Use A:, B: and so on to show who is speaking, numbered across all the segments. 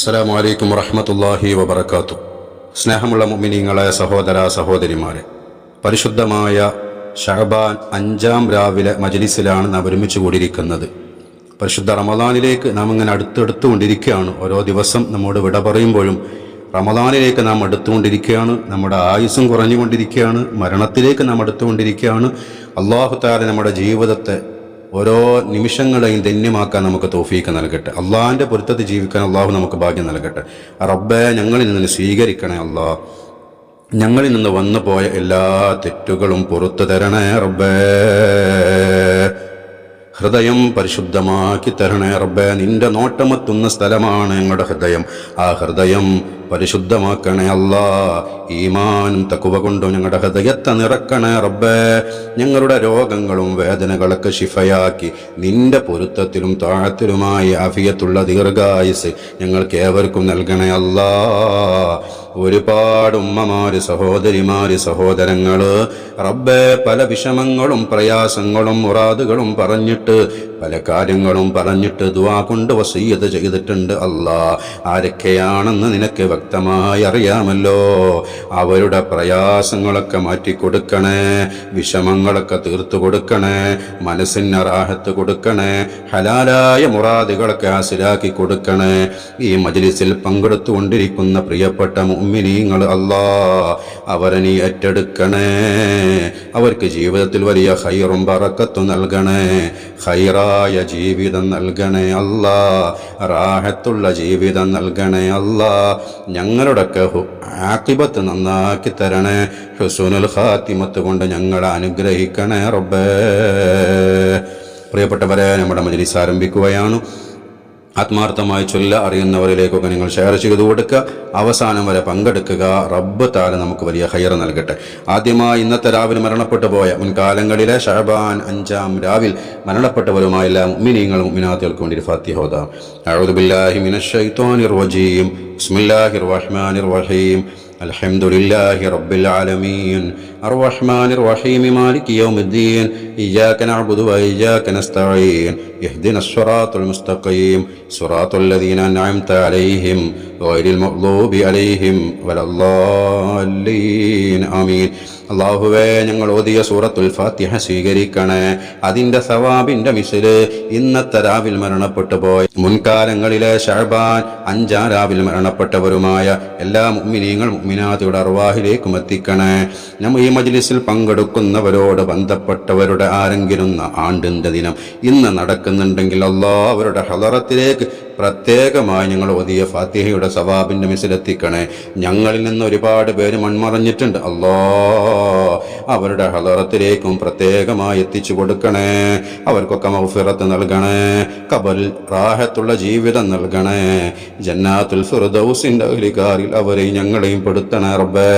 A: അസ്സലാമു അലൈക്കും വറഹ്മത്തുള്ളാഹി വബറകാതുഹു. സ്നേഹമുള്ള മുഅ്മിനീങ്ങളെ, സഹോദര സഹോദരിമാരെ, പരിശുദ്ധമായ ശഅബാൻ 5-ാം രാവിലെ മജ്ലിസിലാണ് നാം ഒരുമിച്ച് കൂടിയിരിക്കുന്നത്. പരിശുദ്ധ റമദാനിലേക്ക് നാം ഇങ്ങനെ അടുത്തുകൊണ്ടിരിക്കുകയാണ്. ഓരോ ദിവസം നമ്മോട് വിട പറയുമ്പോഴും റമദാനിലേക്ക് നാം അടുത്തുകൊണ്ടിരിക്കുകയാണ്. നമ്മുടെ ആയുസ്സും കുറഞ്ഞുകൊണ്ടിരിക്കുകയാണ്. മരണത്തിലേക്ക് നാം അടുത്തുകൊണ്ടിരിക്കുകയാണ്. അല്ലാഹു തആല നമ്മുടെ ജീവിതത്തെ ഓരോ നിമിഷങ്ങളെയും ധന്യമാക്കാൻ നമുക്ക് തൗഫീഖ് നൽകട്ടെ. അള്ളാഹിൻ്റെ പൊരുത്തത്തിൽ ജീവിക്കാൻ അള്ളാഹു നമുക്ക് ഭാഗ്യം നൽകട്ടെ. റബ്ബേ, ഞങ്ങളിൽ നിന്ന് സ്വീകരിക്കണേ അള്ളാഹ്. ഞങ്ങളിൽ നിന്ന് വന്നു പോയ എല്ലാ തെറ്റുകളും പുറത്തു തരണേ റബ്ബേ. ഹൃദയം പരിശുദ്ധമാക്കി തരണേ റബ്ബേ. നിന്റെ നോട്ടമെത്തുന്ന സ്ഥലമാണ് ഞങ്ങളുടെ ഹൃദയം. ആ ഹൃദയം പരിശുദ്ധമാക്കണേ അല്ലാ. ഈമാനും തഖ്വ കൊണ്ടും ഞങ്ങളുടെ ഹൃദയത്തെ നിറക്കണേ റബ്ബേ. ഞങ്ങളുടെ രോഗങ്ങളും വേദനകളൊക്കെ ശിഫയാക്കി നിന്റെ പൊരുത്തത്തിലും താഴത്തിലുമായി ആഫിയത്തുള്ള ദീർഘായുസ് ഞങ്ങൾക്ക് ഏവർക്കും നൽകണേ അല്ലാ. ഒരുപാട് ഉമ്മമാര്, സഹോദരിമാര്, സഹോദരങ്ങള് റബ്ബേ പല വിഷമങ്ങളും പ്രയാസങ്ങളും മുറാദുകളും പറഞ്ഞിട്ട് പല കാര്യങ്ങളും പറഞ്ഞിട്ട് ദുആ കൊണ്ട് വസിയ്യത്ത് ചെയ്തിട്ടുണ്ട് അല്ലാ. ആരൊക്കെയാണെന്ന് നിനക്ക് വ്യക്തമായി അറിയാമല്ലോ. അവരുടെ പ്രയാസങ്ങളൊക്കെ മാറ്റിക്കൊടുക്കണേ, വിഷമങ്ങളൊക്കെ തീർത്തു കൊടുക്കണേ, മനസ്സിന് റാഹത്ത് കൊടുക്കണേ, ഹലാലായ മുറാദുകളൊക്കെ ഹാസിലാക്കി കൊടുക്കണേ. ഈ മജ്ലിസിൽ പങ്കെടുത്തുകൊണ്ടിരിക്കുന്ന പ്രിയപ്പെട്ട മുഅ്മിനീങ്ങൾ അല്ലാ, അവരെ നീ ഏറ്റെടുക്കണേ. അവർക്ക് ജീവിതത്തിൽ വലിയ ഖൈറും ബറക്കത്തും നൽകണേ. ഖൈറായ ജീവിതം നൽകണേ അല്ലാ. റാഹത്തുള്ള ജീവിതം നൽകണേ അല്ലാ. ഞങ്ങളുടെയൊക്കെ ആഖിബത്ത് നന്നാക്കി തരണേ. ഹുസ്നുൽ ഖാത്തിമത്ത് കൊണ്ട് ഞങ്ങളെ അനുഗ്രഹിക്കണേ റബ്ബേ. പ്രിയപ്പെട്ടവരെ, നമ്മുടെ മജ്ലിസ് ആരംഭിക്കുകയാണ്. ആത്മാർത്ഥമായി ചൊല്ല അറിയുന്നവരിലേക്കൊക്കെ നിങ്ങൾ ഷെയർ ചെയ്തു കൊടുക്കുക. അവസാനം വരെ പങ്കെടുക്കുക. റബ്ബ് തആല നമുക്ക് വലിയ ഖൈർ നൽകട്ടെ. ആദ്യമായി ഇന്നത്തെ രാവിലെ മരണപ്പെട്ടു പോയ മുൻകാലങ്ങളിലെ ശഅബാൻ 5-ാം രാവിൽ മരണപ്പെട്ടവരുമായ എല്ലാ മുഅ്മിനീങ്ങളും മുഅ്മിനാത്തുകൾക്ക് വേണ്ടി ഫാത്തിഹ ഓതാം. അഊദു ബില്ലാഹി മിനശ് ശൈത്വാനിർ റജീം. ബിസ്മില്ലാഹിർ റഹ്മാനിർ റഹീം. അൽഹംദുലില്ലാഹി റബ്ബിൽ ആലമീൻ. അർറഹ്മാനിർ റഹീം. മാലികി യൗമിദ്ദീൻ. ഇയ്യാക നഅ്ബുദു വ ഇയ്യാക നസ്തഈൻ. ഇഹ്ദിനസ് സിറാത്തൽ മുസ്തഖീം. സിറാത്തൽ ലദീന അൻഅംത അലൈഹിം ഗൈറിൽ മഗ്ദൂബി അലൈഹിം വലദ്ദാല്ലീൻ. ആമീൻ. അല്ലാഹുവേ, ഞങ്ങൾ ഓതിയ സൂറത്തുൽ ഫാത്തിഹ സ്വീകരിക്കണേ. അതിൻ്റെ സവാബിൻ്റെ മിസ്ല് ഇന്നത്തെ രാവിൽ മരണപ്പെട്ടു പോയ മുൻകാലങ്ങളിലെ ശഅബാൻ 5-ാം രാവിൽ മരണപ്പെട്ടവരുമായ എല്ലാ മുഅ്മിനീങ്ങളും മുഅ്മിനാത്തുകളുടെ അർവാഹിലേക്കും എത്തിക്കണേ. ഈ മജ്ലിസിൽ പങ്കെടുക്കുന്നവരോട് ബന്ധപ്പെട്ടവരുടെ ആരെങ്കിലും ആണ്ടിൻ്റെ ദിനം ഇന്ന് നടക്കുന്നുണ്ടെങ്കിൽ അല്ലാഹ് അവരുടെ ഹളറത്തിലേക്ക് പ്രത്യേകമായി ഞങ്ങൾ ഓതിയ ഫാത്തിഹയുടെ സവാബിൻ്റെ മിസിലെത്തിക്കണേ. ഞങ്ങളിൽ നിന്ന് ഒരുപാട് പേര് മൺമറഞ്ഞിട്ടുണ്ട് അല്ലാഹ്. അവരുടെ ഹളറത്തിലേക്കും പ്രത്യേകമായി എത്തിച്ചു കൊടുക്കണേ. അവർക്കൊക്കെ മഗ്ഫിറത്ത് നൽകണേ. ഖബറിൽ റാഹത്തുള്ള ജീവിതം നൽകണേ. ജന്നാത്തുൽ ഫിർദൗസിന്റെ അഹ്ലികാരിൽ അവരെയും ഞങ്ങളെയും പെടുത്തണേ റബ്ബേ.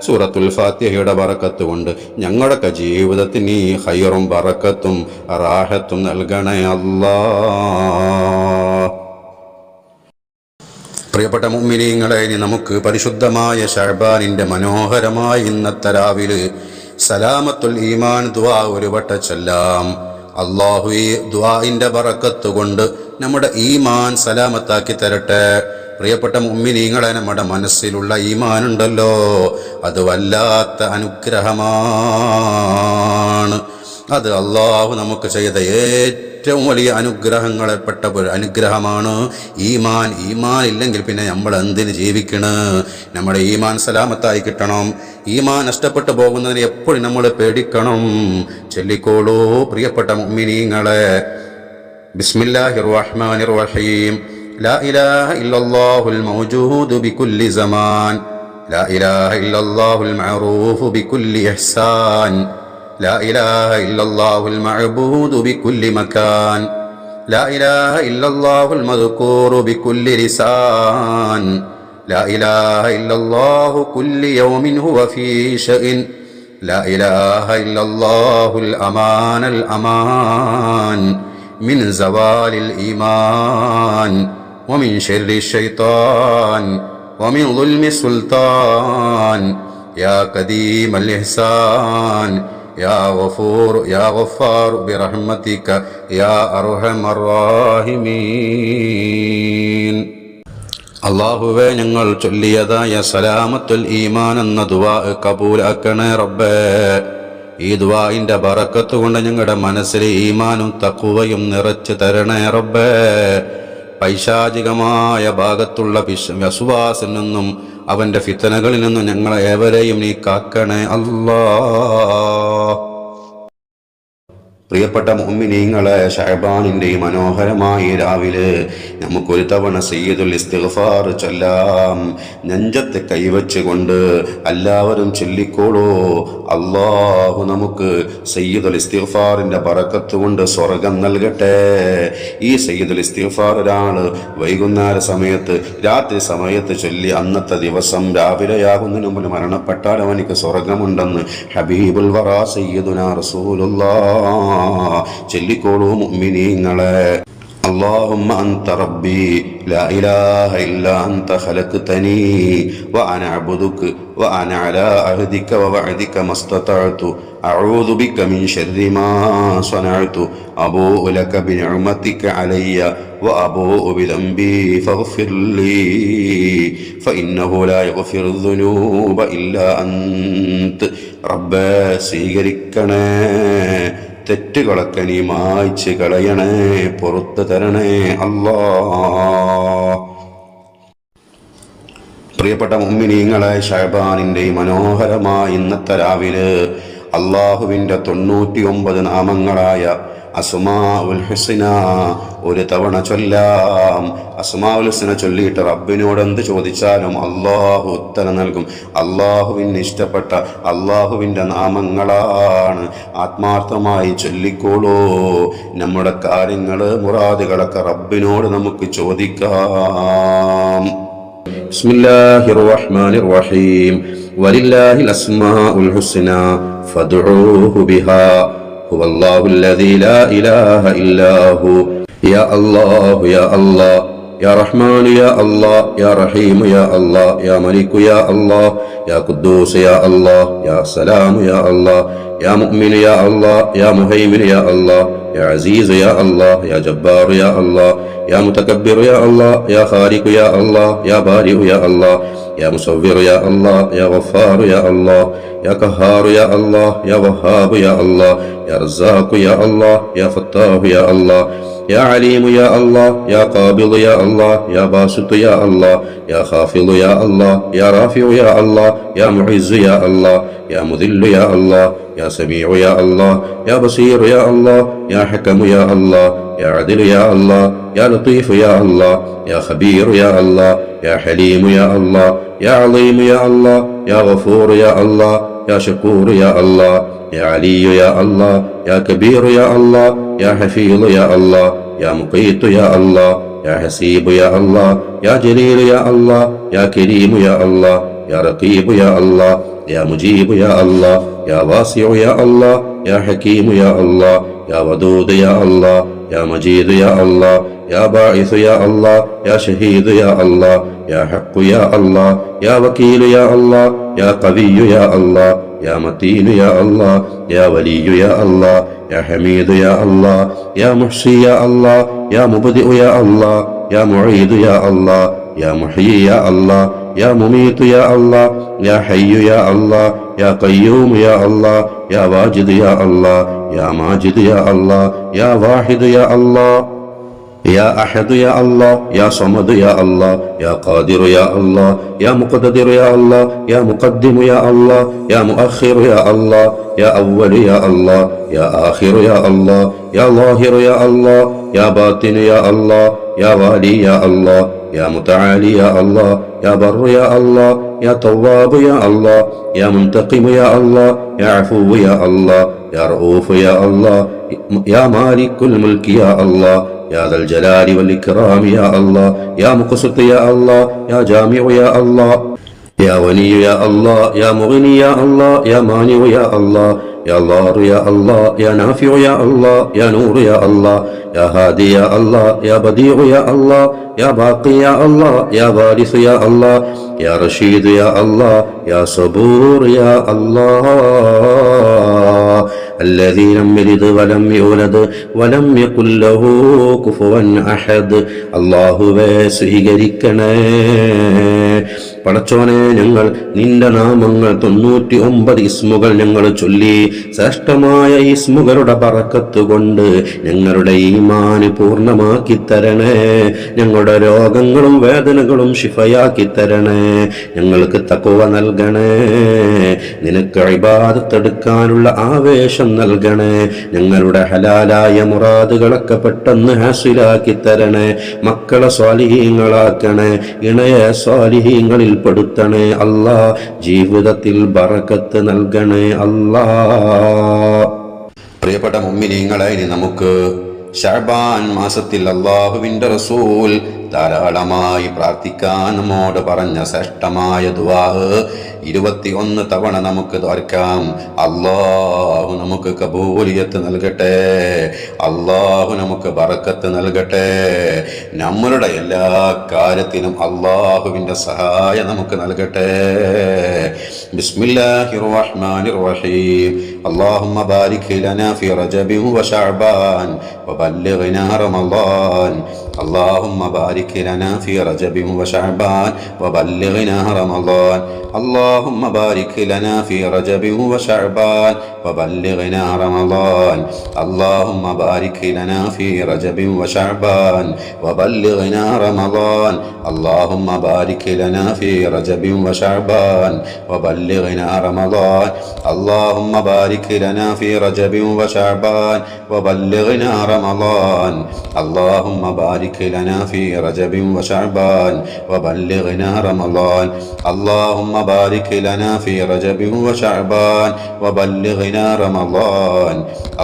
A: സൂറത്തുൽ ഫാത്തിഹയുടെ ബറക്കത്ത് കൊണ്ട് ഞങ്ങളുടെ ജീവിതത്തിന് നീ ഖൈറും ബറക്കത്തും റാഹത്തും നൽകണേ അല്ലാഹ്. പ്രിയപ്പെട്ട മുഅ്മിനീങ്ങളെ, ഇനി നമുക്ക് പരിശുദ്ധമായ ശഅബാനിൻ്റെ മനോഹരമായ ഇന്നത്തെ രാവിലെ സലാമത്തുൽ ഈമാൻ ദുആ ഒരു വട്ടം ചൊല്ലാം. അല്ലാഹു ഈ ദുആഇൻ്റെ ബറക്കത്ത് കൊണ്ട് നമ്മുടെ ഈമാൻ സലാമത്താക്കി തരട്ടെ. പ്രിയപ്പെട്ട മുഅ്മിനീങ്ങളെ, നമ്മുടെ മനസ്സിലുള്ള ഈമാൻ ഉണ്ടല്ലോ, അത് വല്ലാത്ത അനുഗ്രഹമാണ്. അത് അല്ലാഹു നമുക്ക് ചെയ്ത ഏറ്റവും വലിയ അനുഗ്രഹങ്ങളെപ്പെട്ട ഒരു അനുഗ്രഹമാണ് ഈമാൻ. ഈമാൻ ഇല്ലെങ്കിൽ പിന്നെ നമ്മൾ എന്തിന് ജീവിക്കണ്? നമ്മുടെ ഈമാൻ സലാമത്തായി കിട്ടണം. ഈമാൻ നഷ്ടപ്പെട്ടു പോകുന്നതിന് എപ്പോഴും നമ്മൾ പേടിക്കണം. ചൊല്ലിക്കോളൂ പ്രിയപ്പെട്ട മുഅ്മിനീങ്ങളെ. ബിസ്മില്ലാഹിർ റഹ്മാനിർ റഹീം. ലാ ഇലാഹ ഇല്ലല്ലാഹുൽ മൗജൂദു ബികുല്ലി സമാൻ. ലാ ഇലാഹ ഇല്ലല്ലാഹുൽ മഅറൂഫു ബികുല്ലി ഇഹ്സാൻ. لا إله إلا الله المعبود بكل مكان. لا إله إلا الله المذكور بكل لسان. لا إله إلا الله كل يوم هو في شأن. لا إله إلا الله الأمان الأمان من زوال الإيمان ومن شر الشيطان ومن ظلم السلطان. يا قديم الإحسان يا غفور يا غفار برحمتك يا أرحم الراحمين. അല്ലാഹുവേ ഞങ്ങൾ ചൊല്ലിയതായ സലാമത്തുൽ ഈമാൻ എന്ന ദുആ കബൂലാക്കണേ റബ്ബേ. ഈ ദുആഇന്റെ ബറക്കത്ത് കൊണ്ട് ഞങ്ങളുടെ മനസ്സിൽ ഈമാനും തഖ്വയും നിറച്ചു തരണേ റബ്ബേ. പൈശാചികമായ ഭാഗത്തുള്ള വസ്വാസിൽ നിന്നും അവന്റെ ഫിത്തനകളിൽ നിന്നും ഞങ്ങളെ ഏവരെയും നീ കാക്കണേ അല്ലാഹ്. പ്രിയപ്പെട്ട മുഅ്മിനീങ്ങളെ, ശഅബാനിന്റെ ഈ മനോഹരമായ രാവിലെ നമുക്കൊരു തവണ സയ്യിദുൽ ഇസ്തിഗ്ഫാർ ചൊല്ലാം. നെഞ്ചത്ത് കൈവച്ചുകൊണ്ട് എല്ലാവരും ചൊല്ലിക്കോളൂ. അല്ലാഹു നമുക്ക് സയ്യിദുൽ ഇസ്തിഗ്ഫാറിന്റെ ബറക്കത്ത് കൊണ്ട് സ്വർഗം നൽകട്ടെ. ഈ സയ്യിദുൽ ഇസ്തിഗ്ഫാർ ഒരാള് വൈകുന്നേര സമയത്ത് രാത്രി സമയത്ത് ചൊല്ലി അന്നത്തെ ദിവസം രാവിലെയാകുന്നതിന് മുമ്പ് മരണപ്പെട്ടാൽ അവനിക്ക് സ്വർഗമുണ്ടെന്ന് ഹബീബുൽ വറാ സയ്യിദുനാ റസൂലുള്ളാഹ് ചൊല്ലിക്കോളൂ മുഅ്മിനീങ്ങളെ. اللهم أنت ربي لا إله إلا أنت خلقتني وأنا عبدك وأنا على عهدك ووعدك ما استطعت أعوذ بك من شر ما صنعت أبوء لك بنعمتك علي وأبوء بذنبي فاغفر لي فإنه لا يغفر الذنوب إلا أنت. ربي സ്വീകരിക്കണേ, തെറ്റുകളൊക്കെ നീ മായ്ച്ച് കളയണേ, പുറത്തു തരണേ അല്ലാഹ്. പ്രിയപ്പെട്ട മുഅ്മിനീങ്ങളെ, ശഅബാനിന്റെ മനോഹരമായ ഇന്നത്തെ രാവിലെ അല്ലാഹുവിന്റെ 99 നാമങ്ങളായ അസ്മാഉൽ ഹുസ്ന ഒരു തവണ ചൊല്ലാം. അസ്മാഉൽ ഹുസ്ന ചൊല്ലിയിട്ട് റബ്ബിനോട് എന്ത് ചോദിച്ചാലും അല്ലാഹു ഉത്തരം നൽകും. അല്ലാഹുവിന് ഇഷ്ടപ്പെട്ട അല്ലാഹുവിൻ്റെ നാമങ്ങളാണ്. ആത്മാർത്ഥമായി ചൊല്ലിക്കോളൂ. നമ്മുടെ കാര്യങ്ങൾ മുറാദുകളൊക്കെ റബ്ബിനോട് നമുക്ക് ചോദിക്കാം. ബിസ്മില്ലാഹിർ റഹ്മാനിർ റഹീം. വലില്ലാഹിൽ അസ്മാഉൽ ഹുസ്ന ഫദ്ഉഹു ബിഹാ ഹുവല്ലാഹുല്ലദീ ലാ ഇലാഹ ഇല്ലാഹു. യാ അല്ലാഹു യാ അല്ലാഹ്, യാ റഹ്മാൻ യാ അല്ലാഹ്, യാ റഹീം യാ അല്ലാഹ്, യാ മലിക് യാ അല്ലാഹ്, യാ ഖുദ്ദൂസ് യാ അല്ലാഹ്, യാ സലാം യാ അല്ലാഹ്, യാ മുഅ്മിൻ യാ അല്ലാഹ്, യാ മുഹൈമിൻ യാ അല്ലാഹ്, യാ അസീസ് യാ അല്ലാഹ്, യാ ജബ്ബാർ യാ അല്ലാഹ്, യാ മുതകബ്ബിർ യാ അല്ലാഹ്, യാ ഖാലിഖ് യാ അല്ലാഹ്, യാ ബാരിഉ യാ അല്ലാഹ്, യാ മുസവ്വിർ യാ അല്ലാഹ്, യാ ഗഫാർ യാ അല്ലാഹ്, യാ ഖഹാർ യാ അല്ലാഹ്, യാ വഹാബ് യാ അല്ലാഹ്, യാ റസാഖ് യാ അല്ലാഹ്, യാ ഫത്താഹ് യാ അല്ലാഹ്, يا عليم يا الله، يا قابض يا الله، يا باسط يا الله، يا خافض يا الله، يا رافع يا الله، يا معز يا الله، يا مذل يا الله، يا سميع يا الله، يا بصير يا الله، يا حكم يا الله، يا عدل يا الله، يا لطيف يا الله، يا خبير يا الله، يا حليم يا الله، يا عظيم يا الله، يا غفور يا الله، يا شكور يا الله، يا علي يا الله، يا كبير يا الله، يا حفيظ يا الله، يا مقيت يا الله، يا حسيب يا الله، يا جليل يا الله، يا كريم يا الله، يا رقيب يا الله، يا مجيب يا الله، يا واسع يا الله، يا حكيم يا الله، يا ودود يا الله، يا مجيد يا الله، يا باعث يا الله، يا شهيد يا الله، يا حق يا الله، يا وكيل يا الله، يا قوي يا الله، يا متين يا الله، يا ولي يا الله، يا حميد يا الله، يا محصي يا الله، يا مبدئ يا الله، يا معيد يا الله، يا محيي يا الله، يا مميت يا الله، يا حي يا الله، يا قيوم يا الله، يا واجد يا الله، يا ماجد يا الله، يا واحد يا الله، يا أحد يا الله، يا صمد يا الله، يا قادر يا الله، يا مقتدر يا الله، يا مقدم يا الله، يا مؤخر يا الله، يا أول يا الله، يا آخر يا الله، يا ظاهر يا الله، يا باطن يا الله، يا والي يا الله، يا متعالي يا الله، يا بر يا الله، يا تواب يا الله، يا منتقم يا الله، يا عفو يا الله، يا رؤوف يا الله، يا مالك الملك يا الله، يا ذا الجلال والإكرام يا الله، يا مقسط يا الله، يا جامع يا الله، يا ولي يا الله، يا مغني يا الله، يا مانع يا الله، يا ضار يا الله، يا نافع يا الله، يا نور يا الله، يا هادي يا الله، يا بديع يا الله، يا باقي يا الله، يا وارث يا الله، يا رشيد يا الله، يا صبور يا الله، الذي لم يلد ولم يولد ولم يكن له كفوا أحد. അല്ലാഹുവേ സ്വീകരിക്കണേ. പടച്ചോനെ, ഞങ്ങൾ നിന്റെ നാമങ്ങൾ 99 ഇസ്മുകൾ ഞങ്ങൾ ചൊല്ലി ശ്രേഷ്ഠമായ ഇസ്മുകളുടെ ബറക്കത്ത് കൊണ്ട് ഞങ്ങളുടെ ഈമാന് പൂർണ്ണമാക്കി തരണേ. ഞങ്ങളുടെ രോഗങ്ങളും വേദനകളും ശിഫയാക്കി തരണേ. ഞങ്ങൾക്ക് തഖ്വ നൽകണേ. നിനക്ക് ഇബാദത്ത് എടുക്കാനുള്ള ആവേശം നൽകണേ. ഞങ്ങളുടെ ഹലാലായ മുറാദുകളൊക്കെ പെട്ടെന്ന് ഹാസിലാക്കി തരണേ. മക്കളെ സ്വാലിഹീങ്ങളാക്കണേ. ഇണയെ സ്വാലിഹീങ്ങളിൽ പെടുത്തണേ അല്ലാ. ജീവിതത്തിൽ ബറക്കത്ത് നൽകണേ അല്ലാ. പ്രിയപ്പെട്ട മുഅ്മിനീങ്ങളെ, ഇനി നമുക്ക് ശഅബാൻ മാസത്തിൽ അല്ലാഹുവിന്റെ റസൂൽ ധാരാളമായി പ്രാർത്ഥിക്കാൻ നമ്മോട് പറഞ്ഞ ശ്രേഷ്ഠമായ ദുആ 21 തവണ നമുക്ക് ദ്വാരക്കാം. അല്ലാഹു നമുക്ക് കബൂലിയത്ത് നൽകട്ടെ. അല്ലാഹു നമുക്ക് ബറക്കത്ത് നൽകട്ടെ. നമ്മളുടെ എല്ലാ കാര്യത്തിനും അല്ലാഹുവിന്റെ സഹായം നമുക്ക് നൽകട്ടെ. ബിസ്മില്ലാഹിർ റഹ്മാനിർ റഹീം. അല്ലാഹുമ്മ ബാരിക് ലനാ ഫി റജബി വശഅബാൻ വബല്ലിഗ്നാ റമളാൻ. اللهم بارك لنا في رجب وشعبان وبلغنا رمضان. اللهم بارك لنا في رجب وشعبان وبلغنا رمضان. اللهم بارك لنا في رجب وشعبان وبلغنا رمضان. اللهم بارك لنا في رجب وشعبان وبلغنا رمضان. اللهم بارك لنا في رجب وشعبان وبلغنا رمضان. اللهم بارك لنا في رجب وشعبان وبلغنا رمضان. اللهم بارك لنا في رجب وشعبان وبلغنا رمضان.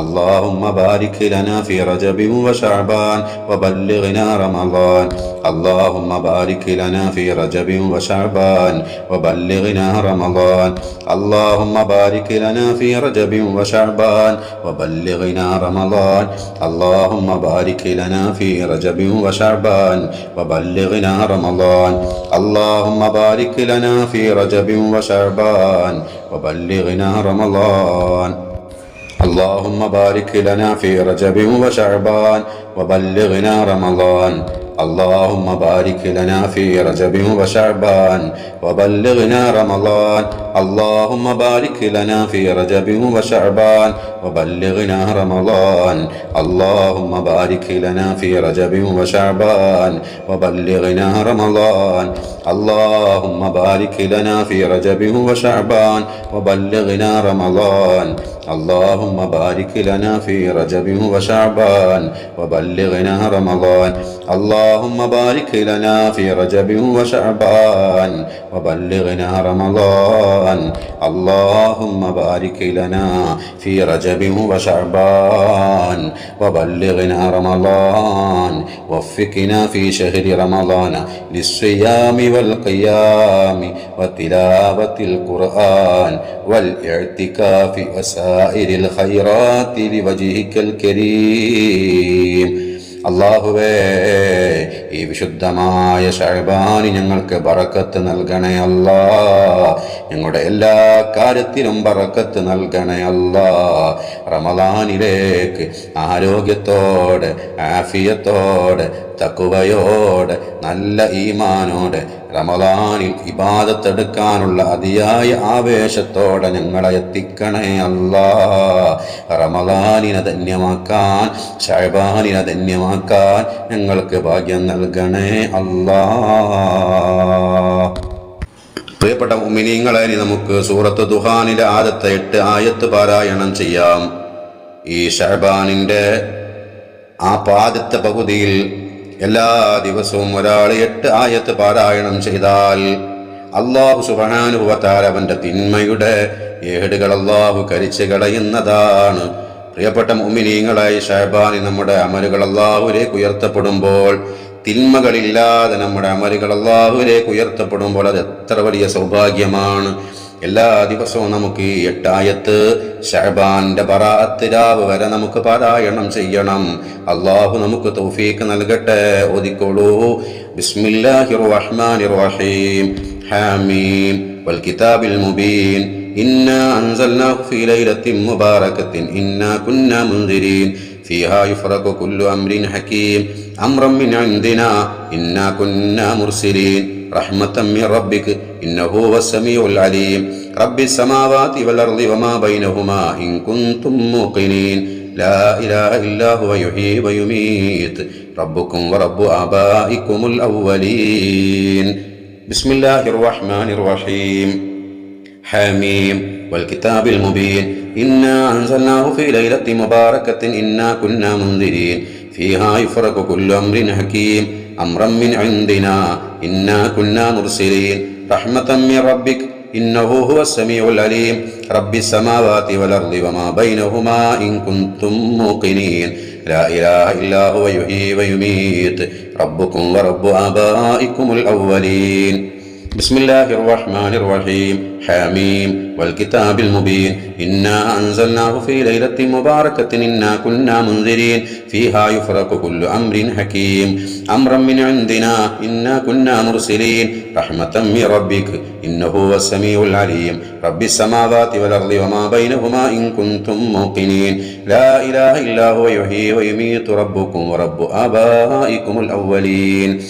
A: اللهم بارك لنا في رجب وشعبان وبلغنا رمضان. اللهم بارك لنا في رجب وشعبان وبلغنا رمضان. اللهم بارك لنا في رجب وشعبان وبلغنا رمضان. اللهم بارك لنا في رجب وشعبان وبلغنا رمضان. اللهم بارك لنا في رجب وشعبان وبلغنا رمضان. اللهم بارك لنا في رجب وشعبان وبلغنا رمضان. اللهم بارك لنا في رجب وشعبان وبلغنا رمضان. اللهم بارك لنا في رجب وشعبان وبلغنا رمضان. اللهم بارك لنا في رجب وشعبان وبلغنا رمضان. اللهم بارك لنا في رجب وشعبان وبلغنا رمضان. اللهم بارك لنا في رجب وشعبان وبلغنا رمضان. اللهم بارك لنا في رجب وشعبان وبلغنا رمضان. اللهم بارك لنا في رجب وشعبان وبلغنا رمضان. وفقنا في شهر رمضان للصيام والقيام وتلاوة القرآن والاعتكاف وسائر الخيرات لوجهك الكريم. അല്ലാഹുവേ, ഈ വിശുദ്ധമായ ശഅബാനി ഞങ്ങൾക്ക് ബറക്കത്ത് നൽകണേ അല്ലാ. ഞങ്ങളുടെ എല്ലാ കാര്യത്തിലും ബറക്കത്ത് നൽകണേ അല്ലാ. റമളാനിലേക്ക് ആരോഗ്യത്തോടെ, ആഫിയത്തോടെ, തഖ്വയോടെ, നല്ല ഈമാനോടെ റമളാനിൽ ഇബാദത്തെടുക്കാനുള്ള അതിയായ ആവേശത്തോടെ ഞങ്ങളെ എത്തിക്കണേ അല്ലാ. റമളാനിനെ ധന്യമാക്കാൻ, ശഅബാനിനെ ധന്യമാക്കാൻ ഞങ്ങൾക്ക് ഭാഗ്യം നൽകണേ അല്ലാ. പ്രിയപ്പെട്ട മുഅ്മിനീങ്ങളെ, ഇനി നമുക്ക് സൂറത്ത് ദുഹാനിലെ ആദ്യത്തെ 8 ആയത്ത് പാരായണം ചെയ്യാം. ഈ ശഅബാനിന്റെ ആദ്യത്തെ പകുതിയിൽ എല്ലാ ദിവസവും ഒരാൾ 8 ആയത്ത് പാരായണം ചെയ്താൽ അല്ലാഹു സുബ്ഹാനഹു വ തആല അവന്റെ തിന്മയുടെ ഏടുകൾ അല്ലാഹു കരിച്ചു കളയുന്നതാണ്. പ്രിയപ്പെട്ട മുഅ്മിനീങ്ങളെ, ശഅബാനിൽ നമ്മുടെ അമലുകൾ അല്ലാഹുവിലേക്ക് ഉയർത്തപ്പെടുമ്പോൾ, തിന്മകളില്ലാതെ നമ്മുടെ അമലുകൾ അല്ലാഹുവിലേക്ക് ഉയർത്തപ്പെടുമ്പോൾ അത് എത്ര വലിയ സൗഭാഗ്യമാണ്. എല്ലാ ദിവസവും നമുക്ക് ഈ 8 ആയത്ത് ശഅബാന്റെ ബറാഅത്ത് രാവ് വരെ നമുക്ക് പാരായണം ചെയ്യണം. അല്ലാഹു നമുക്ക് തൗഫീഖ് നൽകട്ടെ. ഓതിക്കോളൂ. ബിസ്മില്ലാഹിർ റഹ്മാനിർ റഹീം. ഹാമീം വൽ കിതാബിൽ മുബീൻ إنا أنزلناه في ليلة مباركة إنا كنا منذرين فيها يفرق كل أمر حكيم أمرا من عندنا إنا كنا مرسلين رحمة من ربك إنه هو السميع العليم رب السماوات والأرض وما بينهما إن كنتم موقنين لا إله إلا هو يحيي ويميت ربكم ورب آبائكم الأولين بسم الله الرحمن الرحيم حميم والكتاب المبين إنا أنزلناه في ليلة مباركة إنا كنا منذرين فيها يفرق كل أمر حكيم أمرا من عندنا إنا كنا مرسلين رحمة من ربك إنه هو السميع العليم رب السماوات والأرض وما بينهما إن كنتم موقنين لا إله إلا هو يحيي ويميت ربكم ورب آبائكم الأولين بسم الله الرحمن الرحيم حميم والكتاب المبين إنا أنزلناه في ليلة مباركة إنا كنا منذرين فيها يفرق كل أمر حكيم أمرا من عندنا إنا كنا مرسلين رحمة من ربك إنه هو السميع العليم رب السماوات والأرض وما بينهما إن كنتم موقنين لا إله إلا هو يحيي ويميت ربكم ورب آبائكم الأولين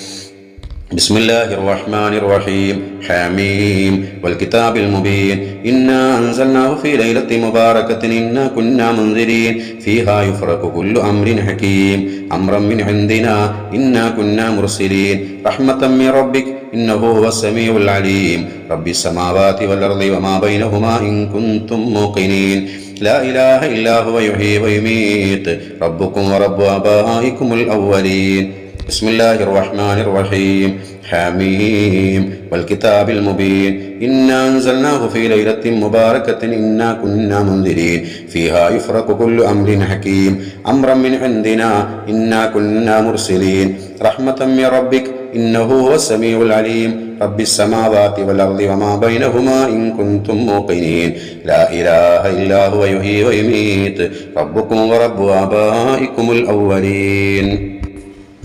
A: بسم الله الرحمن الرحيم حميم والكتاب المبين إنا أنزلناه في ليلة مباركة إنا كنا منذرين فيها يفرق كل أمر حكيم أمرا من عندنا إنا كنا مرسلين رحمة من ربك إنه هو السميع العليم رب السماوات والأرض وما بينهما إن كنتم موقنين لا إله إلا هو يحيي ويميت ربكم ورب آبائكم الأولين بسم الله الرحمن الرحيم حميم والكتاب المبين إنا أنزلناه في ليلة مباركة إنا كنا منذرين فيها يفرق كل أمر حكيم أمرا من عندنا إنا كنا مرسلين رحمة من ربك إنه هو السميع العليم رب السماوات والأرض وما بينهما إن كنتم موقنين لا إله إلا هو يحيي ويميت ربكم ورب آبائكم الأولين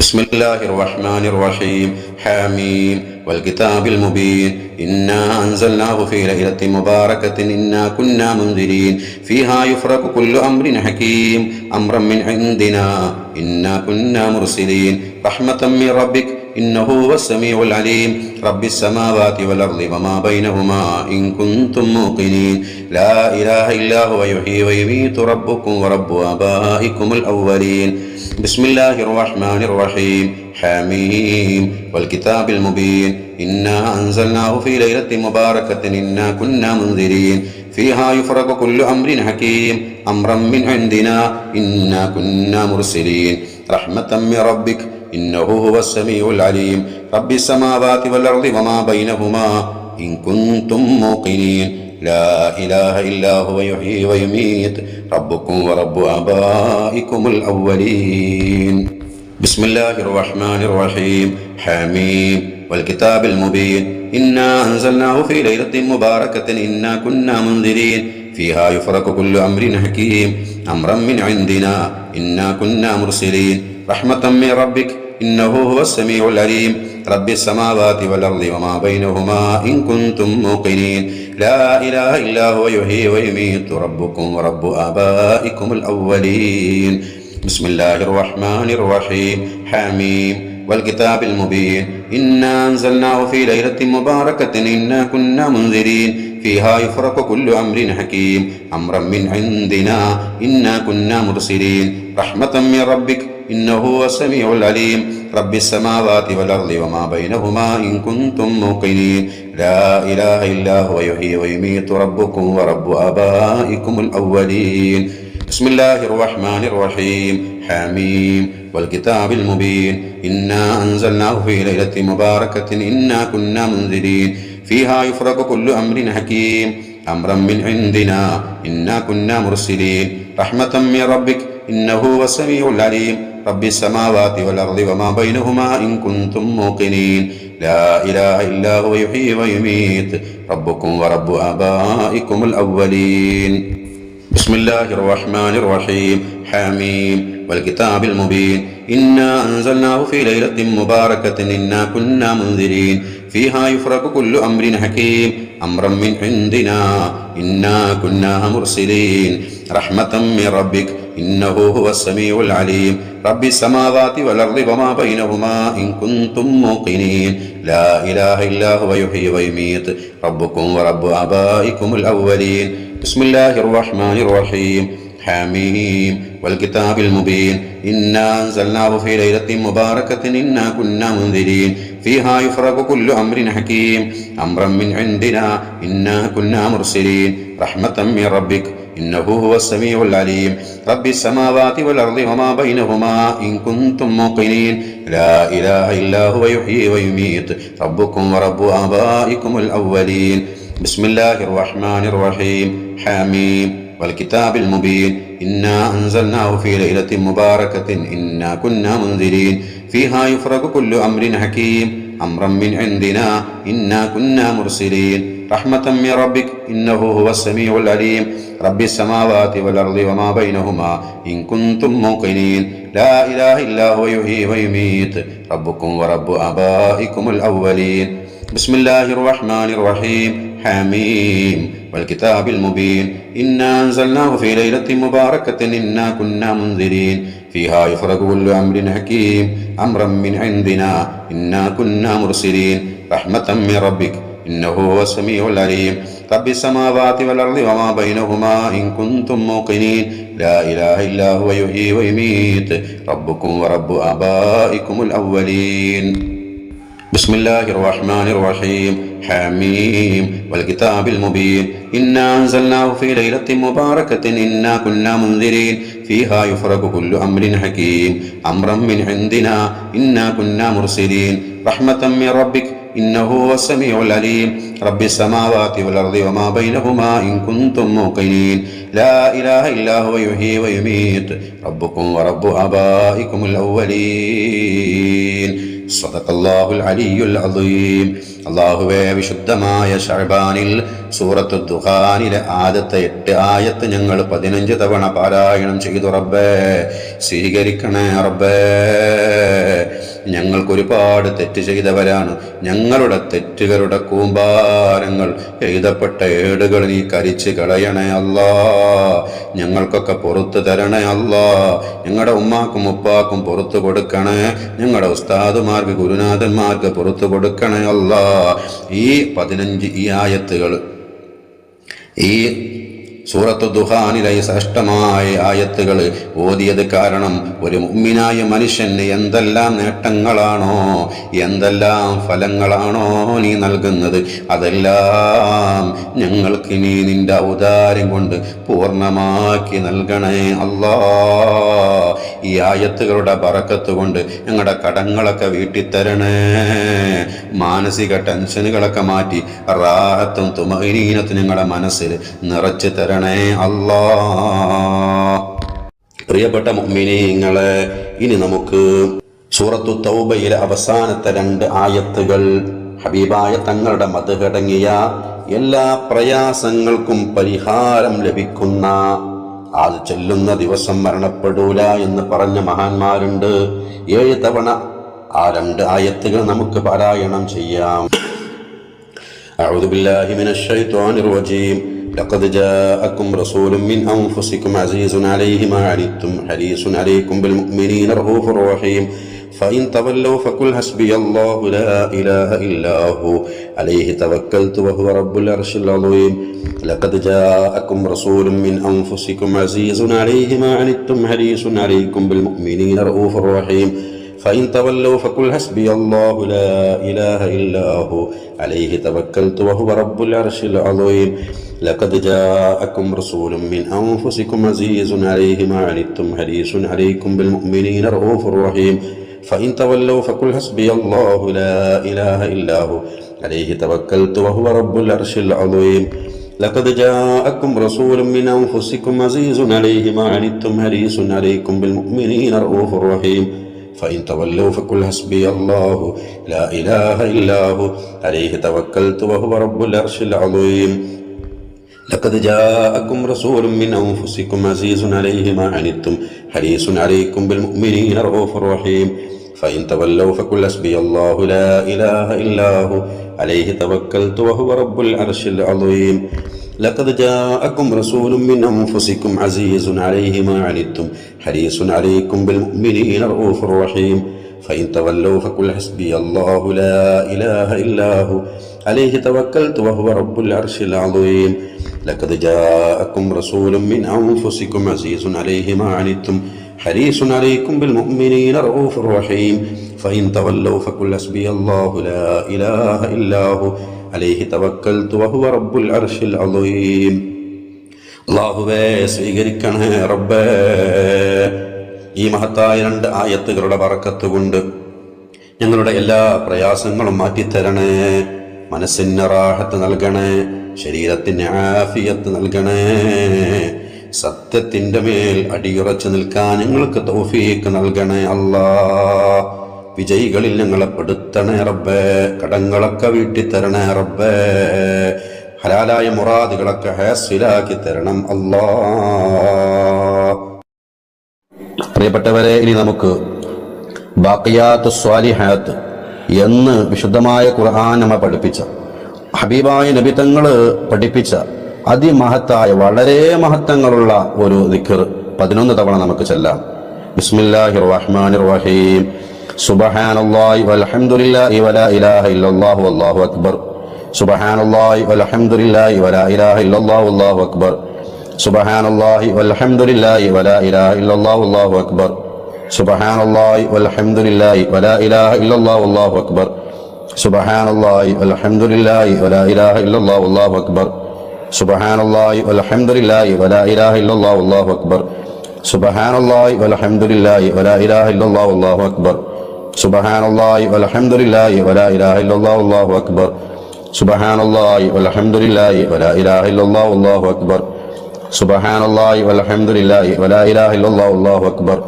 A: بسم الله الرحمن الرحيم حميم والكتاب المبين إنا أنزلناه في ليلة مباركة إنا كنا منذرين فيها يفرق كل أمر حكيم أمرا من عندنا إنا كنا مرسلين رحمة من ربك إنه هو السميع العليم رب السماوات والأرض وما بينهما إن كنتم موقنين لا إله إلا هو يحيي ويميت ربكم ورب آبائكم الأولين بسم الله الرحمن الرحيم حميم والكتاب المبين إنا أنزلناه في ليلة مباركة إنا كنا منذرين فيها يفرق كل أمر حكيم أمرا من عندنا إنا كنا مرسلين رحمة من ربك إنه هو السميع العليم رب السماوات والأرض وما بينهما إن كنتم موقنين لا إله إلا هو يحيي ويميت ربكم ورب آبائكم الأولين بسم الله الرحمن الرحيم حميم والكتاب المبين إنا أنزلناه في ليلة مباركة إنا كنا منذرين فيها يفرق كل أمر حكيم أمرا من عندنا إنا كنا مرسلين رحمة من ربك إنه هو السميع العليم رب السماوات والأرض وما بينهما إن كنتم موقنين لا إله إلا هو يحيي ويميت ربكم ورب آبائكم الأولين بسم الله الرحمن الرحيم حميم والكتاب المبين إنا أنزلناه في ليلة مباركة إنا كنا منذرين فيها يفرق كل أمر حكيم أمرا من عندنا إنا كنا مرسلين رحمة من ربك إنه هو السميع العليم رب السماوات والأرض وما بينهما إن كنتم موقنين لا إله إلا هو يحيي ويميت ربكم ورب آبائكم الأولين بسم الله الرحمن الرحيم حميم والكتاب المبين إنا أنزلناه في ليلة مباركة إنا كنا منذرين فيها يفرق كل أمر حكيم أمرا من عندنا إنا كنا مرسلين رحمة من ربك إنه هو السميع العليم رب السماوات والأرض وما بينهما إن كنتم موقنين لا إله إلا هو يحيي ويميت ربكم ورب آبائكم الأولين بسم الله الرحمن الرحيم حميم والكتاب المبين إنا أنزلناه في ليلة مباركة إنا كنا منذرين فيها يفرق كل أمر حكيم أمرا من عندنا إنا كنا مرسلين رحمة من ربك إنه هو السميع العليم رب السماوات والأرض وما بينهما إن كنتم موقنين لا إله إلا هو يحيي ويميت ربكم ورب آبائكم الأولين بسم الله الرحمن الرحيم حميم والكتاب المبين إنا أنزلناه في ليلة مباركة إنا كنا منذرين فيها يفرق كل أمر حكيم أمرا من عندنا إنا كنا مرسلين رحمة من ربك إنه هو السميع العليم رب السماوات والأرض وما بينهما إن كنتم موقنين لا إله إلا هو يحيي ويميت ربكم ورب آبائكم الأولين بسم الله الرحمن الرحيم حميم والكتاب المبين إنا أنزلناه في ليلة مباركة إنا كنا منذرين فيها يفرق كل أمر حكيم أمرا من عندنا إنا كنا مرسلين رحمة من ربك إنه هو السميع العليم رب السماوات والأرض وما بينهما إن كنتم موقنين لا إله إلا هو يحيي ويميت ربكم ورب آبائكم الأولين بسم الله الرحمن الرحيم حميم والكتاب المبين إنا أنزلناه في ليلة مباركة إنا كنا منذرين فيها يفرق كل أمر حكيم أمرا من عندنا إنا كنا مرسلين رحمة من ربك إنه هو السميع العليم رب السماوات والأرض وما بينهما إن كنتم موقنين لا إله إلا هو يحيي ويميت ربكم ورب آبائكم الأولين بسم الله الرحمن الرحيم حميم والكتاب المبين إنا أنزلناه في ليلة مباركة إنا كنا منذرين فيها يفرق كل أمر حكيم أمرا من عندنا إنا كنا مرسلين رحمة من ربك إنه هو السميع العليم رب السماوات والأرض وما بينهما إن كنتم موقنين لا إله إلا هو يحيي ويميت ربكم ورب آبائكم الأولين صدق الله العلي العظيم അള്ളാഹുവേ വിശുദ്ധമായ ശഅബാനിൽ സൂറത്തു ദുഖാനിലെ ആദ്യത്തെ 8 ആയത്ത് ഞങ്ങൾ 15 തവണ പാരായണം ചെയ്തു റബ്ബേ സ്വീകരിക്കണേ റബ്ബേ ഞങ്ങൾക്കൊരുപാട് തെറ്റ് ചെയ്തവരാണ് ഞങ്ങളുടെ തെറ്റുകളുടെ കൂമ്പാരങ്ങൾ എഴുതപ്പെട്ട ഏടുകൾ നീ കരിച്ച് കളയണേ അല്ലാ ഞങ്ങൾക്കൊക്കെ പുറത്തു തരണേ അല്ലാ ഞങ്ങളുടെ ഉമ്മാക്കും ഉപ്പാക്കും പുറത്തു കൊടുക്കണേ ഞങ്ങളുടെ ഉസ്താദുമാർക്ക് ഗുരുനാഥന്മാർക്ക് പുറത്തു കൊടുക്കണേ അല്ലാ ഈ 15 ഈ ആയത്തുകൾ ഈ സൂറത്തു ദുഖാനിലെ ശ്രേഷ്ഠമായ ആയത്തുകൾ ഓതിയത് കാരണം ഒരു മുഅ്മിനായ മനുഷ്യന് എന്തെല്ലാം നേട്ടങ്ങളാണോ എന്തെല്ലാം ഫലങ്ങളാണോ നീ നൽകുന്നത് അതെല്ലാം ഞങ്ങൾക്ക് നീ നിന്റെ ഔദാര്യം കൊണ്ട് പൂർണ്ണമാക്കി നൽകണേ അല്ലാ ഈ ആയത്തുകളുടെ ബറക്കത്ത് കൊണ്ട് ഞങ്ങളുടെ കടങ്ങളൊക്കെ വീട്ടിത്തരണേ മാനസിക ടെൻഷനുകളൊക്കെ മാറ്റി റാഹത്തും തുമഈനത്തും ഞങ്ങളുടെ മനസ്സിൽ നിറച്ചു തരണേ അല്ലാ പ്രിയപ്പെട്ട മുഅ്മിനീങ്ങളെ ഇനി നമുക്ക് സൂറത്തു തൗബയിലെ അവസാനത്തെ 2 ആയത്തുകൾ ഹബീബായ തങ്ങളുടെ മദ്ഹ് അടങ്ങിയ എല്ലാ പ്രയാസങ്ങൾക്കും പരിഹാരം ലഭിക്കുന്ന അത് ചൊല്ലുന്ന ദിവസം മരണപ്പെടൂല എന്ന് പറഞ്ഞ മഹാന്മാരുണ്ട് 7 തവണ ആ 2 ആയത്തുകൾ നമുക്ക് പാരായണം ചെയ്യാം അഊദു ബില്ലാഹി മിനശ് ശൈത്വാനിർ റജീം لقد جاءكم رسول من أنفسكم عزيز عليه ما عنتم حريص عليكم بالمؤمنين رؤوف رحيم فإن تولوا فقل حسبي الله لا إله إلا هو عليه توكلت وهو رب العرش العظيم لقد جاءكم رسول من أنفسكم عزيز عليه ما عنتم حريص عليكم بالمؤمنين رؤوف رحيم فإن تولوا فقل حسبي الله لا إله إلا هو عليه توكلت وهو رب العرش العظيم لقد جاءكم رسول من أنفسكم عزيز عليه ما عنتم حريص عليكم بالمؤمنين رؤوف رحيم فإن تولوا فقل حسبي الله لا إله إلا هو عليه توكلت وهو رب العرش العظيم لقد جاءكم رسول من أنفسكم عزيز عليه ما عنتم حريص عليكم بالمؤمنين رؤوف رحيم فإن تولوا فقل حسبي الله لا إله إلا هو عليه توكلت وهو رب العرش العظيم لقد جاءكم رسول من أنفسكم عزيز عليه ما عنتم حريص عليكم بالمؤمنين رؤوف رحيم فإن تولوا فقل حسبي الله لا إله إلا هو عليه توكلت وهو رب العرش العظيم لقد جاءكم رسول من أنفسكم عزيز عليه ما عنتم حريص عليكم بالمؤمنين رؤوف رحيم فإن تولوا فقل حسبي الله لا إله إلا هو عليه توكلت وهو رب العرش العظيم لقد جاءكم رسول من أنفسكم عزيز عليه ما عنتم حريص عليكم بالمؤمنين رؤوف رحيم فإن تولوا فقل حسبي الله لا إله إلا هو عليه توكلت وهو رب العرش العظيم അല്ലാഹുവേ സ്വീകരിക്കണേ റബ്ബേ. ഈ മഹത്തായ 2 ആയത്തുകളുടെ ബറക്കത്ത് കൊണ്ട് ഞങ്ങളുടെ എല്ലാ പ്രയാസങ്ങളും മാറ്റിത്തരണേ. മനസ്സിന് റാഹത്ത് നൽകണേ, ശരീരത്തിന് ആഫിയത്ത് നൽകണേ. സത്യത്തിന്റെ മേൽ അടിയുറച്ചു നിൽക്കാൻ ഞങ്ങൾക്ക് തൗഫീഖ് നൽകണേ അല്ലാ. വിജയികളിൽ ഞങ്ങളെ പെടുത്തണേ റബ്ബേ. കടങ്ങളൊക്കെ വീട്ടിത്തരണേ റബ്ബേ. ഹലാലായ മുറാദുകളൊക്കെ ഹാസിലാക്കി തരണം അല്ലാ. പ്രിയപ്പെട്ടവരെ, ഇനി നമുക്ക് ബാഖിയാത്തുസ് സ്വാലിഹാത്ത് എന്ന് വിശുദ്ധമായ ഖുർആൻ നമ്മെ പഠിപ്പിച്ച, ഹബീബായ നബി തങ്ങള് പഠിപ്പിച്ച അതിമഹത്തായ വളരെ മഹത്വങ്ങളുള്ള ഒരു ദിക്ർ 11 തവണ നമുക്ക് ചൊല്ലാം. ബിസ്മില്ലാഹിർ റഹ്മാനിർ റഹീം. സുബ്ഹാനല്ലാഹി വൽഹംദുലില്ലാഹി വലാ ഇലാഹ ഇല്ലല്ലാഹു വല്ലാഹു അക്ബർ. സുബ്ഹാനല്ലാഹി വൽഹംദുലില്ലാഹി വലാ ഇലാഹ ഇല്ലല്ലാഹു വല്ലാഹു അക്ബർ. സുബ്ഹാനല്ലാഹി വൽഹംദുലില്ലാഹി വലാ ഇലാഹ ഇല്ലല്ലാഹു വല്ലാഹു അക്ബർ. സുബ്ഹാനല്ലാഹി വൽഹംദുലില്ലാഹി വലാ ഇലാഹ ഇല്ലല്ലാഹു വല്ലാഹു അക്ബർ. സുബ്ഹാനല്ലാഹി വൽഹംദുലില്ലാഹി വലാ ഇലാഹ ഇല്ലല്ലാഹു വല്ലാഹു അക്ബർ. സുബ്ഹാനല്ലാഹി വൽഹംദുലില്ലാഹി വലാ ഇലാഹ ഇല്ലല്ലാഹു വല്ലാഹു അക്ബർ. സുബ്ഹാനല്ലാഹി വൽഹംദുലില്ലാഹി വലാ ഇലാഹ ഇല്ലല്ലാഹു വല്ലാഹു അക്ബർ. സുബ്ഹാനല്ലാഹി വൽഹംദുലില്ലാഹി വലാ ഇലാഹ ഇല്ലല്ലാഹു വല്ലാഹു അക്ബർ. സുബ്ഹാനല്ലാഹി വൽഹംദുലില്ലാഹി വലാ ഇലാഹ ഇല്ലല്ലാഹു വല്ലാഹു അക്ബർ. സുബ്ഹാനല്ലാഹി വൽഹംദുലില്ലാഹി വലാ ഇലാഹ ഇല്ലല്ലാഹു വല്ലാഹു അക്ബർ.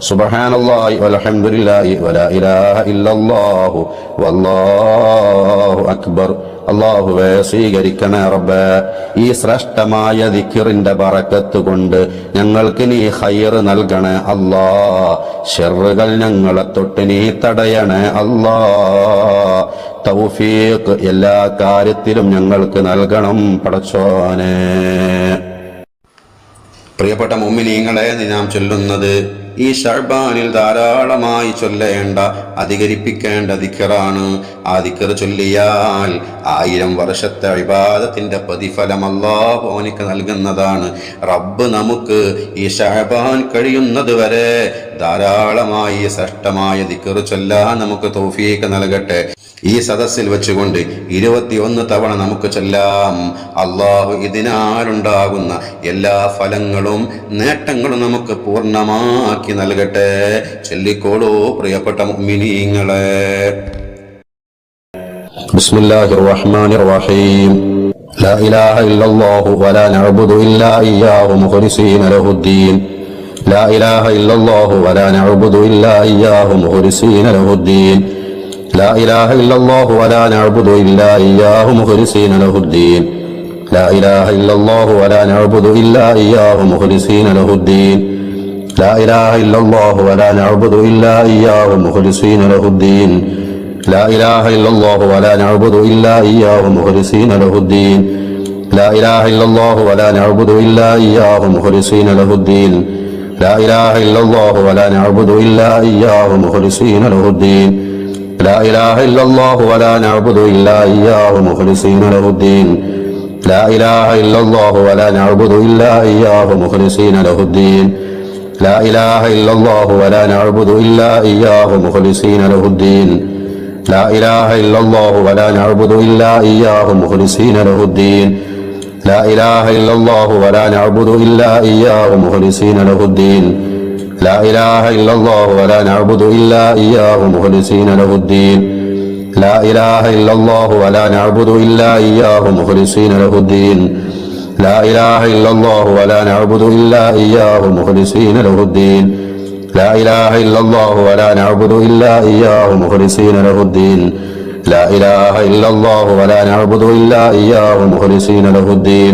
A: സുബ്ഹാനല്ലാഹി വൽഹംദുലില്ലാഹി വലാ ഇലാഹ ഇല്ലല്ലാഹു വല്ലാഹു അക്ബർ. അല്ലാഹുവേ സ്വീകരിക്കണേ റബ്ബേ. ഈ ശ്രേഷ്ഠമായ ദിക്റിന്റെ ബറക്കത്ത് കൊണ്ട് ഞങ്ങൾക്ക് നീ ഖൈർ നൽകണേ അല്ലാ. ശർറുകൾ ഞങ്ങളെ തൊട്ട് നീ തടയണേ അല്ലാ. തൗഫീഖ് എല്ലാ കാര്യത്തിലും ഞങ്ങൾക്ക് നൽകണം പടച്ചോനെ. പ്രിയപ്പെട്ട മുഅ്മിനീങ്ങളെ, നാം ചൊല്ലുന്നത് ഈ ശഅബാനിൽ ധാരാളമായി ചൊല്ലേണ്ട, അധികരിപ്പിക്കേണ്ട ദിക്റാണ്. ആ ദിക്ർ ചൊല്ലിയാൽ 1000 വർഷത്തെ ഇബാദത്തിന്റെ പ്രതിഫലം അല്ലാഹു അവനിക്ക് നൽകുന്നതാണ്. റബ്ബ് നമുക്ക് ഈ ശഅബാൻ കഴിയുന്നത് വരെ ധാരാളമായി ശ്രേഷ്ഠമായ ദിക്ർ ചൊല്ലാൻ നമുക്ക് തൗഫീഖ് നൽകട്ടെ. ഈ സദസ്സിൽ വെച്ചുകൊണ്ട് 21 തവണ നമുക്ക് ചൊല്ലാം. അല്ലാഹു ഇതിനാലുണ്ടാകുന്ന എല്ലാ ഫലങ്ങളും നേട്ടങ്ങളും നമുക്ക് പൂർണ്ണമാക്കി നൽകട്ടെ. ചൊല്ലിക്കോളൂ പ്രിയപ്പെട്ട മുഅ്മിനീങ്ങളെ. ബിസ്മില്ലാഹിർ റഹ്മാനിർ റഹീം. ലാ ഇലാഹ ഇല്ലല്ലാഹു വലാ നഅ്ബുദു ഇല്ലാ ഇയ്യാഹു മുഖ്ലിസീന ലഹുദ്ദീൻ. ലാ ഇലാഹ ഇല്ലല്ലാഹു വലാ നഅ്ബുദു ഇല്ലാ ഇയ്യാഹു മുഖ്ലിസീന ലഹുദ്ദീൻ. لا إله إلا الله ولا نعبد إلا إياه مخلصين له الدين. لا إله إلا الله ولا نعبد إلا إياه مخلصين له الدين. لا إله إلا الله ولا نعبد إلا إياه مخلصين له الدين. لا إله إلا الله ولا نعبد إلا إياه مخلصين له الدين. لا إله إلا الله ولا نعبد إلا إياه مخلصين له الدين. لا إله إلا الله ولا نعبد إلا إياه مخلصين له الدين. لا إله إلا الله ولا نعبد إلا إياه مخلصين له الدين. لا إله إلا الله ولا نعبد إلا إياه مخلصين له الدين. لا إله إلا الله ولا نعبد إلا إياه مخلصين له الدين. لا إله إلا الله ولا نعبد إلا إياه مخلصين له الدين. لا إله إلا الله ولا نعبد إلا إياه مخلصين له الدين. لا إله إلا الله ولا نعبد إلا إياه مخلصين له الدين. لا إله إلا الله ولا نعبد إلا إياه مخلصين له الدين. لا إله إلا الله ولا نعبد إلا إياه مخلصين له الدين. لا إله إلا الله ولا نعبد إلا إياه مخلصين له الدين. لا إله إلا الله ولا نعبد إلا إياه مخلصين له الدين.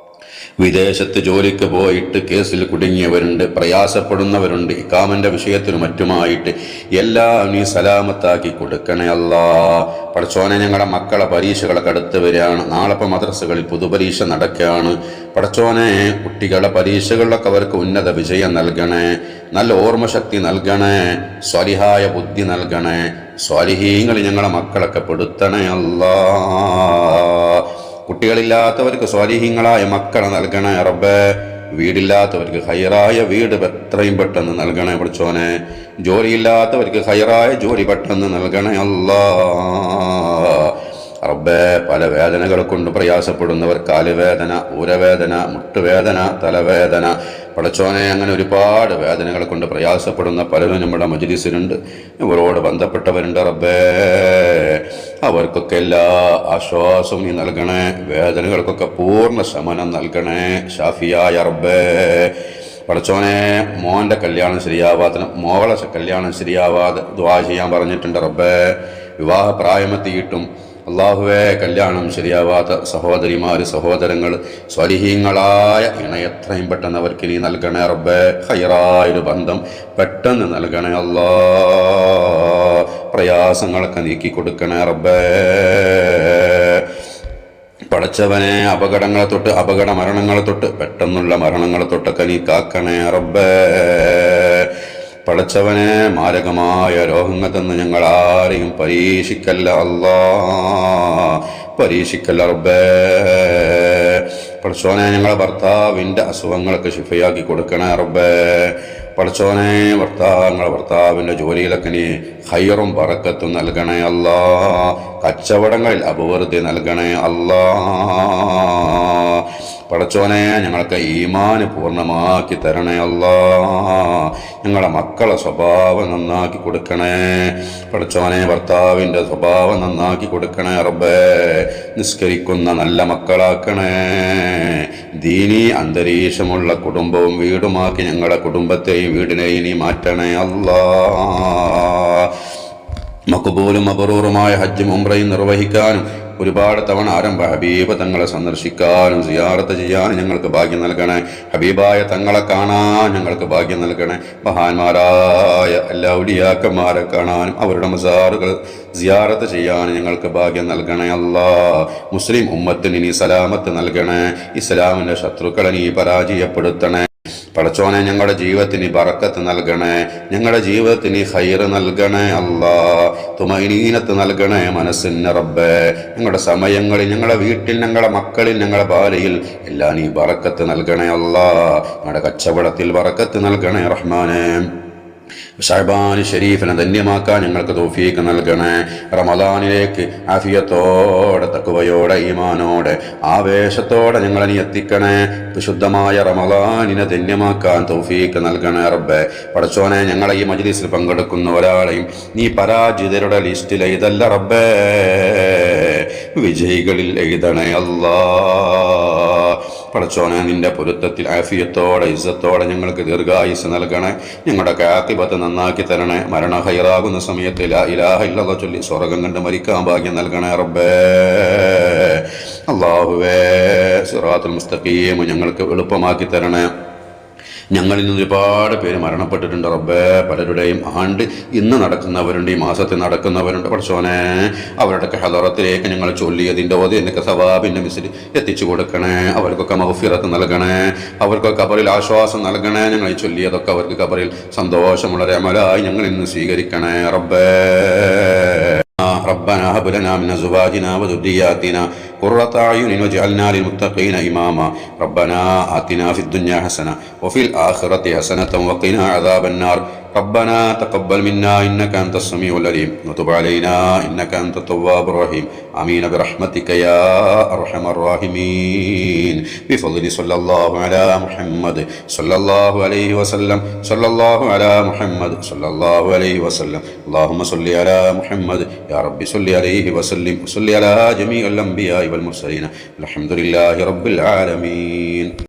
A: വിദേശത്ത് ജോലിക്ക് പോയിട്ട് കേസിൽ കുടുങ്ങിയവരുണ്ട്, പ്രയാസപ്പെടുന്നവരുണ്ട്. ഇഖാമന്റെ വിഷയത്തിനും മറ്റുമായിട്ട് എല്ലാം നീ സലാമത്താക്കി കൊടുക്കണേ അല്ലാ. പടച്ചോനെ, ഞങ്ങളുടെ മക്കളെ പരീക്ഷകളൊക്കെ അടുത്ത് വരികയാണ്. നാളെ ഇപ്പോൾ മദ്രസകളിൽ പൊതുപരീക്ഷ നടക്കുകയാണ്. പടച്ചോനെ, കുട്ടികളുടെ പരീക്ഷകളിലൊക്കെ അവർക്ക് ഉന്നത വിജയം നൽകണേ, നല്ല ഓർമ്മശക്തി നൽകണേ, സ്വാലിഹായ ബുദ്ധി നൽകണേ. സ്വാലിഹീങ്ങളിൽ ഞങ്ങളുടെ മക്കളൊക്കെ പെടുത്തണേ അല്ലാ. കുട്ടികളില്ലാത്തവർക്ക് സ്വാലിഹീങ്ങളായ മക്കളെ നൽകണേ റബ്ബേ. വീടില്ലാത്തവർക്ക് ഹൈറായ വീട് എത്രയും പെട്ടെന്ന് നൽകണേ പടച്ചോനെ. ജോലിയില്ലാത്തവർക്ക് ഹൈറായ ജോലി പെട്ടെന്ന് നൽകണേ അല്ലാ. റബ്ബേ, പല വേദനകൾ കൊണ്ട് പ്രയാസപ്പെടുന്നവർ, കാലുവേദന, ഊരവേദന, മുട്ടുവേദന, തലവേദന, പടച്ചോനെ, അങ്ങനെ ഒരുപാട് വേദനകൾ കൊണ്ട് പ്രയാസപ്പെടുന്ന പലരും നമ്മുടെ മജ്‌ലിസിലുണ്ട്, ഇവരോട് ബന്ധപ്പെട്ടവരുണ്ട്. റബ്ബേ, അവർക്കൊക്കെ എല്ലാ ആശ്വാസവും നീ നൽകണേ, വേദനകൾക്കൊക്കെ പൂർണ്ണ ശമനം നൽകണേ ഷാഫിയായ റബ്ബേ. പടച്ചോനെ, മോൻ്റെ കല്യാണം ശരിയാവാതെ, മോളെ കല്യാണം ശരിയാവാതെ ദുആ ചെയ്യാൻ പറഞ്ഞിട്ടുണ്ട് റബ്ബേ. വിവാഹ പ്രായമെത്തിയിട്ടും അല്ലാഹുവേ കല്യാണം ശരിയാവാത്ത സഹോദരിമാര്, സഹോദരങ്ങൾ, സ്വാലിഹീങ്ങളായ ഇണ എത്രയും പെട്ടെന്ന് അവർക്ക് നീ നൽകണേ റബ്ബേ. ഹൈറായൊരു ബന്ധം പെട്ടെന്ന് നൽകണേ അല്ലാ. പ്രയാസങ്ങളൊക്കെ നീക്കി കൊടുക്കണേ റബ്ബേ. പടച്ചവനെ, അപകടങ്ങളെ തൊട്ട്, അപകട മരണങ്ങളെ തൊട്ട്, പെട്ടെന്നുള്ള മരണങ്ങളെ തൊട്ടൊക്കെ നീ കാക്കണേ റബ്ബേ. പടച്ചവനെ, മാരകമായ രോഗങ്ങൾ തന്ന് ഞങ്ങൾ ആരെയും പരീക്ഷിക്കല്ല അല്ലാ, പരീക്ഷിക്കല്ല റബ്ബേ. പടച്ചോനെ, ഞങ്ങളെ ഭർത്താവിൻ്റെ അസുഖങ്ങളൊക്കെ ശിഫയാക്കി കൊടുക്കണേ റബ്ബേ. പടച്ചോനെ, ഭർത്താവിൻ്റെ ജോലിയിലൊക്കെ നീ ഖൈറും ബറക്കത്തും നൽകണേ അല്ലാ. കച്ചവടങ്ങളിൽ അഭിവൃദ്ധി നൽകണേ അല്ലാ. പടച്ചോനെ, ഞങ്ങൾക്ക് ഈമാന് പൂർണ്ണമാക്കി തരണേ അല്ലാ. ഞങ്ങളെ മക്കളെ സ്വഭാവം നന്നാക്കി കൊടുക്കണേ പടച്ചോനെ. ഭർത്താവിൻ്റെ സ്വഭാവം നന്നാക്കി കൊടുക്കണേ റബ്ബേ. നിസ്കരിക്കുന്ന നല്ല മക്കളാക്കണേ. ദീനീ അന്തരീക്ഷമുള്ള കുടുംബവും വീടുമാക്കി ഞങ്ങളുടെ കുടുംബത്തെയും വീടിനെയും നീ മാറ്റണേ അല്ലാ. മഖ്ബൂലും മബ്റൂറുമായ ഹജ്ജും ഉംറയും നിർവഹിക്കാനും ഒരുപാട് തവണ ആരംഭ ഹബീബ് തങ്ങളെ സന്ദർശിക്കാനും സിയാറത്ത് ചെയ്യാനും ഞങ്ങൾക്ക് ഭാഗ്യം നൽകണേ. ഹബീബായ തങ്ങളെ കാണാൻ ഞങ്ങൾക്ക് ഭാഗ്യം നൽകണേ. മഹാന്മാരായ എല്ലാ ഔലിയാക്കന്മാരെ കാണാനും അവരുടെ മസാറുകൾ സിയാറത്ത് ചെയ്യാനും ഞങ്ങൾക്ക് ഭാഗ്യം നൽകണേ അല്ലാ. മുസ്ലിം ഉമ്മത്തിന് നീ സലാമത്ത് നൽകണേ. ഇസ്ലാമിൻ്റെ ശത്രുക്കളെ നീ പരാജയപ്പെടുത്തണേ പടച്ചോനെ. ഞങ്ങളുടെ ജീവിതത്തിന് ബറക്കത്ത് നൽകണേ. ഞങ്ങളുടെ ജീവിതത്തിന് ഖൈർ നൽകണേ അല്ലാ. തുമഈനത്ത് നൽകണേ മനസ്സിന് റബ്ബേ. ഞങ്ങളുടെ സമയങ്ങളിൽ, ഞങ്ങളുടെ വീട്ടിൽ, ഞങ്ങളുടെ മക്കളിൽ, ഞങ്ങളുടെ ഭാര്യയിൽ എല്ലാം നീ ബറക്കത്ത് നൽകണേ അല്ലാ. ഞങ്ങളുടെ കച്ചവടത്തിൽ ബറക്കത്ത് നൽകണേ റഹ്മാനേ. ശഅബാൻ ഷരീഫിനെ ധന്യമാക്കാൻ ഞങ്ങൾക്ക് തൗഫീഖ് നൽകണേ. റമദാനിലേക്ക് ആഫിയത്തോടെ, തഖ്വയോടെ, ഈമാനോടെ, ആവേശത്തോടെ ഞങ്ങളെ നീ എത്തിക്കണേ. വിശുദ്ധമായ റമദാനിനെ ധന്യമാക്കാൻ തൗഫീഖ് നൽകണേ റബ്ബേ. പടച്ചോനെ, ഞങ്ങളെ ഈ മജ്‌ലിസിൽ പങ്കെടുക്കുന്ന ഒരാളെയും നീ പരാജിതരുടെ ലിസ്റ്റിൽ എഴുതല്ല റബ്ബേ, വിജയികളിൽ എഴുതണേ അല്ലാ. പടച്ചോനെ, നിന്റെ പൊരുത്തത്തിൽ ആഫിയത്തോടെ, ഇസ്സത്തോടെ ഞങ്ങൾക്ക് ദീർഘായുസ് നൽകണേ. ഞങ്ങളുടെ ആഖിബത്ത് നന്നാക്കി തരണേ. മരണ ഹൈറാകുന്ന സമയത്ത് ലാ ഇലാഹ ഇല്ലല്ലാഹ് ചൊല്ലി സ്വർഗം കണ്ട് മരിക്കാൻ ഭാഗ്യം നൽകണേ റബ്ബേ. അല്ലാഹുവേ, സിറാത്തുൽ മുസ്തഖീം ഞങ്ങൾക്ക് എളുപ്പമാക്കി തരണേ. ഞങ്ങളിൽ നിന്ന് ഒരുപാട് പേര് മരണപ്പെട്ടിട്ടുണ്ട് റബ്ബേ. പലരുടെയും ആണ്ട് ഇന്ന് നടക്കുന്നവരുണ്ട്, ഈ മാസത്തിൽ നടക്കുന്നവരുണ്ട്. പടച്ചോനെ, അവരുടെയൊക്കെ ഹദറത്തിലേക്ക് ഞങ്ങൾ ചൊല്ലിയതിൻ്റെ ഓതിൻ്റെ സവാബിൻ്റെ മിസിൽ എത്തിച്ചു കൊടുക്കണേ. അവർക്കൊക്കെ മഗ്ഫിറത്ത് നൽകണേ. അവർക്കൊക്കെ ഖബറിൽ ആശ്വാസം നൽകണേ. ഞങ്ങൾ ചൊല്ലിയതൊക്കെ അവർക്ക് ഖബറിൽ സന്തോഷമുള്ള അമലായി ഞങ്ങൾ ഇന്ന് സ്വീകരിക്കണേ റബ്ബേ. ربنا هب لنا من أزواجنا وذرياتنا قرة أعين واجعلنا للمتقين إماما ربنا آتنا في الدنيا حسنة وفي الآخرة حسنة وقنا عذاب النار ربنا تقبل منا إنك أنت السميع العليم وتب علينا إنك أنت التواب الرحيم آمين برحمتك يا أرحم الراحمين بفضل صلى الله على محمد صلى الله عليه وسلم صلى الله على محمد صلى الله عليه وسلم اللهم صل على محمد يا رب صل عليه وسلم وصل على جميع الأنبياء والمرسلين الحمد لله رب العالمين.